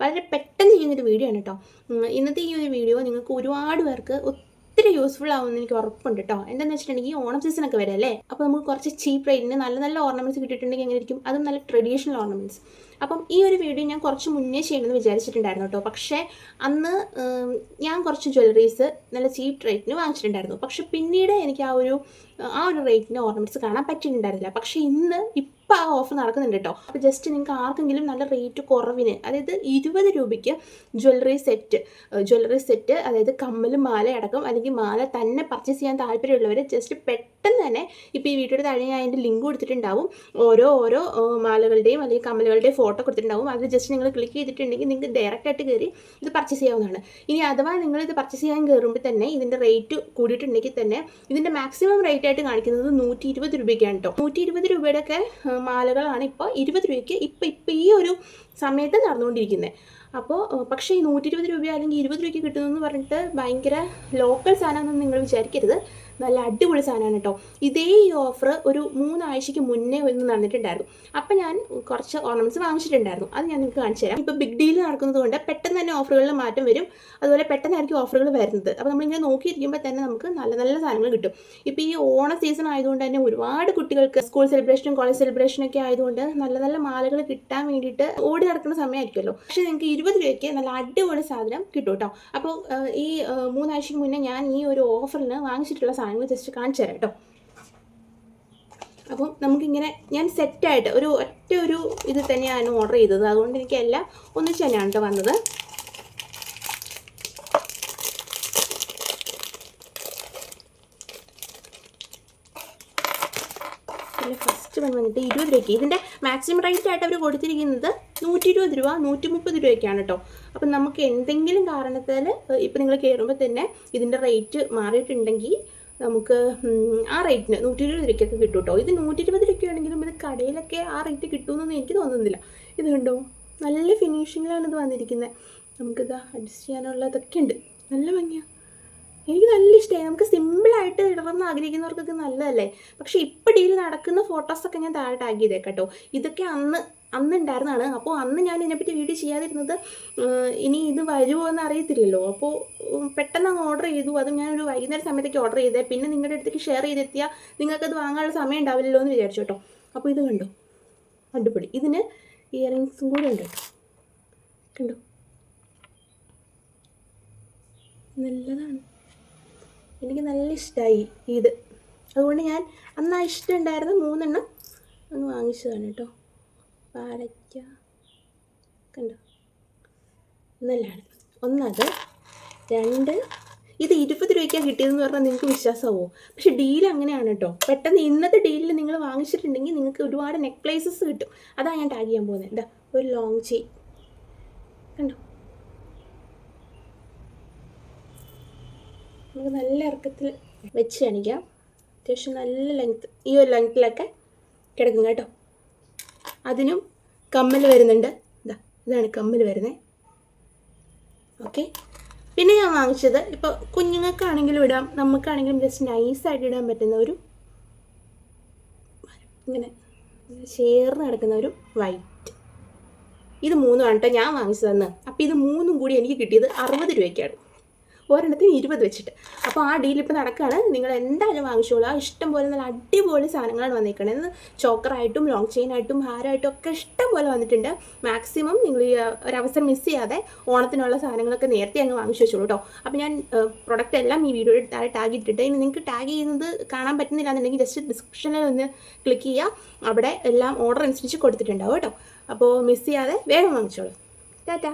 വളരെ പെട്ടെന്ന് ചെയ്യുന്നൊരു വീഡിയോ ആണ് കേട്ടോ. ഇന്നത്തെ ഈ ഒരു വീഡിയോ നിങ്ങൾക്ക് ഒരുപാട് പേർക്ക് ഒത്തിരി യൂസ്ഫുൾ ആവുമെന്ന് എനിക്ക് ഉറപ്പുണ്ട് കേട്ടോ. എന്താണെന്ന് വെച്ചിട്ടുണ്ടെങ്കിൽ ഓണം സീസണൊക്കെ വരെ അല്ലേ, അപ്പോൾ നമുക്ക് കുറച്ച് ചീപ്പ് റേറ്റിന് നല്ല നല്ല ഓർണമെൻറ്റ്സ് കിട്ടിയിട്ടുണ്ടെങ്കിൽ എങ്ങനെ ഇരിക്കും, അതും നല്ല ട്രഡീഷണൽ ഓർണമെൻറ്റ്സ്. അപ്പം ഈ ഒരു വീഡിയോ ഞാൻ കുറച്ച് മുന്നേ ചെയ്യണമെന്ന് വിചാരിച്ചിട്ടുണ്ടായിരുന്നു കേട്ടോ. പക്ഷേ അന്ന് ഞാൻ കുറച്ച് ജ്വല്ലറീസ് നല്ല ചീപ്പ് റേറ്റിന് വാങ്ങിച്ചിട്ടുണ്ടായിരുന്നു. പക്ഷെ പിന്നീട് എനിക്ക് ആ ഒരു റേറ്റിന് ഓർണമെൻറ്റ്സ് കാണാൻ പറ്റിയിട്ടുണ്ടായിരുന്നില്ല. പക്ഷേ ഇപ്പം ആ ഓഫർ നടക്കുന്നുണ്ട് കേട്ടോ. അപ്പോൾ ജസ്റ്റ് നിങ്ങൾക്ക് ആർക്കെങ്കിലും നല്ല റേറ്റ് കുറവിന്, അതായത് 20 രൂപയ്ക്ക് ജ്വല്ലറി സെറ്റ് അതായത് കമ്മൽ, മാല അടക്കം, അല്ലെങ്കിൽ മാല തന്നെ പർച്ചേസ് ചെയ്യാൻ താല്പര്യമുള്ളവർ ജസ്റ്റ് പെട്ടെന്ന് തന്നെ ഇപ്പോൾ ഈ വീഡിയോയുടെ താഴെ ഞാൻ അതിൻ്റെ ലിങ്ക് കൊടുത്തിട്ടുണ്ടാവും. ഓരോ മാലകളുടെയും അല്ലെങ്കിൽ കമ്മലുകളുടെയും ഫോട്ടോ കൊടുത്തിട്ടുണ്ടാവും. അത് ജസ്റ്റ് നിങ്ങൾ ക്ലിക്ക് ചെയ്തിട്ടുണ്ടെങ്കിൽ നിങ്ങൾക്ക് ഡയറക്റ്റായിട്ട് കയറി ഇത് പർച്ചേസ് ചെയ്യാവുന്നതാണ്. ഇനി അഥവാ നിങ്ങൾ ഇത് പർച്ചേസ് ചെയ്യാൻ കയറുമ്പോൾ തന്നെ ഇതിൻ്റെ റേറ്റ് കൂടിയിട്ടുണ്ടെങ്കിൽ തന്നെ ഇതിൻ്റെ മാക്സിമം റേറ്റ് ആയിട്ട് കാണിക്കുന്നത് 120 രൂപയ്ക്കാണ് കേട്ടോ. 120 രൂപയുടെയൊക്കെ മാലകളാണ് ഇപ്പോൾ 20 രൂപയ്ക്ക് ഇപ്പോൾ ഈ ഒരു സമയത്ത് നടന്നുകൊണ്ടിരിക്കുന്നത്. അപ്പോൾ പക്ഷേ ഈ 120 രൂപ അല്ലെങ്കിൽ 20 രൂപയ്ക്ക് കിട്ടുന്നതെന്ന് പറഞ്ഞിട്ട് ഭയങ്കര ലോക്കൽ സാധനമൊന്നും നിങ്ങൾ വിചാരിക്കരുത്. നല്ല അടിപൊളി സാധനമാണ് കേട്ടോ. ഇതേ ഈ ഓഫർ ഒരു 3 ആഴ്ചയ്ക്ക് മുന്നേ ഒന്ന് നടന്നിട്ടുണ്ടായിരുന്നു. അപ്പം ഞാൻ കുറച്ച് ഓർണമെൻറ്റ്സ് വാങ്ങിച്ചിട്ടുണ്ടായിരുന്നു. അത് ഞാൻ നിങ്ങൾക്ക് കാണിച്ചു തരാം. ഇപ്പോൾ ബിഗ് ഡീൽ നടക്കുന്നത് കൊണ്ട് പെട്ടെന്ന് തന്നെ ഓഫറുകളിൽ മാറ്റം വരും. അതുപോലെ പെട്ടെന്നായിരിക്കും ഓഫറുകൾ വരുന്നത്. അപ്പോൾ നമ്മളിങ്ങനെ നോക്കിയിരിക്കുമ്പോൾ തന്നെ നമുക്ക് നല്ല നല്ല സാധനങ്ങൾ കിട്ടും. ഇപ്പോൾ ഈ ഓണ സീസൺ ആയതുകൊണ്ട് തന്നെ ഒരുപാട് കുട്ടികൾക്ക് സ്കൂൾ സെലിബ്രേഷനും കോളേജ് സെലിബ്രേഷനൊക്കെ ആയതുകൊണ്ട് നല്ല നല്ല മാലകൾ കിട്ടാൻ വേണ്ടിയിട്ട് ഓടി നടക്കുന്ന സമയമായിരിക്കുമല്ലോ. പക്ഷേ നിങ്ങൾക്ക് 20 രൂപയ്ക്ക് നല്ല അടിപൊളി സാധനം കിട്ടും കേട്ടോ. അപ്പോൾ ഈ 3 ആഴ്ചയ്ക്ക് മുന്നേ ഞാൻ ഈ ഒരു ഓഫറിന് വാങ്ങിച്ചിട്ടുള്ള സാധനങ്ങൾ ജസ്റ്റ് കാണിച്ചു തരാം കേട്ടോ. അപ്പം നമുക്കിങ്ങനെ ഞാൻ സെറ്റായിട്ട് ഒറ്റ ഇത് തന്നെയാണ് ഓർഡർ ചെയ്തത്. അതുകൊണ്ട് എനിക്ക് എല്ലാം ഒന്നിച്ച് തന്നെയാണ് കേട്ടോ വന്നത്. ഫസ്റ്റ് വന്നിട്ട് 20 രൂപയ്ക്ക്. ഇതിൻ്റെ മാക്സിമം റേറ്റ് ആയിട്ട് അവർ കൊടുത്തിരിക്കുന്നത് 120 രൂപ 130 രൂപയ്ക്കാണ് കേട്ടോ. അപ്പം നമുക്ക് എന്തെങ്കിലും കാരണത്താൽ ഇപ്പം നിങ്ങൾ കയറുമ്പോൾ തന്നെ ഇതിൻ്റെ റേറ്റ് മാറിയിട്ടുണ്ടെങ്കിൽ നമുക്ക് ആ റേറ്റിന് 120 രൂപയ്ക്കൊക്കെ കിട്ടും കേട്ടോ. ഇത് 120 രൂപയ്ക്കാണെങ്കിലും ഇത് കടയിലൊക്കെ ആ റേറ്റ് കിട്ടുമെന്നൊന്നും എനിക്ക് തോന്നുന്നില്ല. ഇത് കണ്ടോ, നല്ല ഫിനിഷിങ്ങിലാണ് ഇത് വന്നിരിക്കുന്നത്. നമുക്കിത് അഡ്ജസ്റ്റ് ചെയ്യാനുള്ളതൊക്കെ ഉണ്ട്. നല്ല ഭംഗിയാണ്. എനിക്ക് നല്ല ഇഷ്ടമായി. നമുക്ക് സിമ്പിളായിട്ട് ഇടണമെന്ന് ആഗ്രഹിക്കുന്നവർക്കൊക്കെ നല്ലതല്ലേ. പക്ഷേ ഇപ്പോൾ ഡീൽ നടക്കുന്ന ഫോട്ടോസൊക്കെ ഞാൻ താഴെ ടാഗ് ചെയ്തേക്കാം കേട്ടോ. ഇതൊക്കെ അന്ന് ഉണ്ടായിരുന്നതാണ്. അപ്പോൾ അന്ന് ഞാൻ ഇതിനെപ്പറ്റി വീഡിയോ ചെയ്യാതിരുന്നത് ഇനി ഇത് വരുമോ എന്ന് അറിയത്തില്ലല്ലോ. അപ്പോൾ പെട്ടെന്ന് അങ്ങ് ഓർഡർ ചെയ്തു. അതും ഞാനൊരു വൈകുന്നേരം സമയത്തേക്ക് ഓർഡർ ചെയ്തേ. പിന്നെ നിങ്ങളുടെ അടുത്തേക്ക് ഷെയർ ചെയ്തെത്തിയാൽ നിങ്ങൾക്കത് വാങ്ങാനുള്ള സമയം ഉണ്ടാവില്ലല്ലോ എന്ന് വിചാരിച്ചു കേട്ടോ. അപ്പോൾ ഇത് കണ്ടോ, അടിപൊളി. ഇതിന് ഇയറിങ്സും കൂടെ ഉണ്ട് കേട്ടോ. കണ്ടോ, നല്ലതാണ്. എനിക്ക് നല്ല ഇഷ്ടമായി ഇത്. അതുകൊണ്ട് ഞാൻ അന്ന് ആ ഇഷ്ടം ഉണ്ടായിരുന്ന 3 എണ്ണം ഒന്ന് വാങ്ങിച്ചതാണ് കേട്ടോ. പാലയ്ക്ക കണ്ടോ, നല്ലതാണ്. ഒന്നത്, 2. ഇത് 20 രൂപയ്ക്കാണ് കിട്ടിയതെന്ന് പറഞ്ഞാൽ നിങ്ങൾക്ക് വിശ്വാസമാവോ? പക്ഷേ ഡീൽ അങ്ങനെയാണ് കേട്ടോ. പെട്ടെന്ന് ഇന്നത്തെ ഡീലിൽ നിങ്ങൾ വാങ്ങിച്ചിട്ടുണ്ടെങ്കിൽ നിങ്ങൾക്ക് ഒരുപാട് നെക്ലേസസ് കിട്ടും. അതാണ് ഞാൻ ടാഗ് ചെയ്യാൻ പോകുന്നത്. ഇതാ ഒരു ലോങ് ചെയിൻ കണ്ടോ, നമുക്ക് നല്ല ഇറക്കത്തിൽ വെച്ച് കാണിക്കാം. അത്യാവശ്യം നല്ല ലെങ്ത്ത്, ഈ ഒരു ലെങ്ത്തിലൊക്കെ കിടക്കും കേട്ടോ. അതിനും കമ്മൽ വരുന്നുണ്ട്. ഇതാണ് കമ്മൽ വരുന്നത്. ഓക്കെ. പിന്നെ ഞാൻ വാങ്ങിച്ചത് ഇപ്പോൾ കുഞ്ഞുങ്ങൾക്കാണെങ്കിലും ഇടാം, നമുക്കാണെങ്കിലും ജസ്റ്റ് നൈസായിട്ട് ഇടാൻ പറ്റുന്ന ഇങ്ങനെ ചേർന്ന് കിടക്കുന്ന ഒരു വൈറ്റ്. ഇത് 3 ആണ് കേട്ടോ ഞാൻ വാങ്ങിച്ചതെന്ന്. അപ്പോൾ ഇത് 3 കൂടി എനിക്ക് കിട്ടിയത് 60 രൂപയ്ക്കാണ്. ഒരെണ്ണത്തിന് 20 വെച്ചിട്ട്. അപ്പോൾ ആ ഡീൽ ഇപ്പോൾ നടക്കുകയാണ്. നിങ്ങൾ എന്തായാലും വാങ്ങിച്ചോളൂ. ഇഷ്ടം പോലെ നല്ല അടിപൊളി സാധനങ്ങളാണ് വന്നിരിക്കുന്നത്. ചോക്കറായിട്ടും ലോങ് ചെയിനായിട്ടും ഹാരമായിട്ടും ഒക്കെ ഇഷ്ടം പോലെ വന്നിട്ടുണ്ട്. മാക്സിമം നിങ്ങൾ ഈ ഒരവസരം മിസ് ചെയ്യാതെ ഓണത്തിനുള്ള സാധനങ്ങളൊക്കെ നേരത്തെ അങ്ങ് വാങ്ങിച്ചു വെച്ചോളൂ കേട്ടോ. അപ്പോൾ ഞാൻ പ്രൊഡക്റ്റ് എല്ലാം ഈ വീഡിയോയിൽ ടാഗ് ഇട്ടിട്ട്, ഇനി നിങ്ങൾക്ക് ടാഗ് ചെയ്യുന്നത് കാണാൻ പറ്റുന്നില്ല എന്നുണ്ടെങ്കിൽ ജസ്റ്റ് ഡിസ്ക്രിപ്ഷനിൽ ഒന്ന് ക്ലിക്ക് ചെയ്യുക. അവിടെ എല്ലാം ഓർഡർ അനുസരിച്ച് കൊടുത്തിട്ടുണ്ടാവും കേട്ടോ. അപ്പോൾ മിസ് ചെയ്യാതെ വേഗം വാങ്ങിച്ചോളൂ. ടാറ്റാ.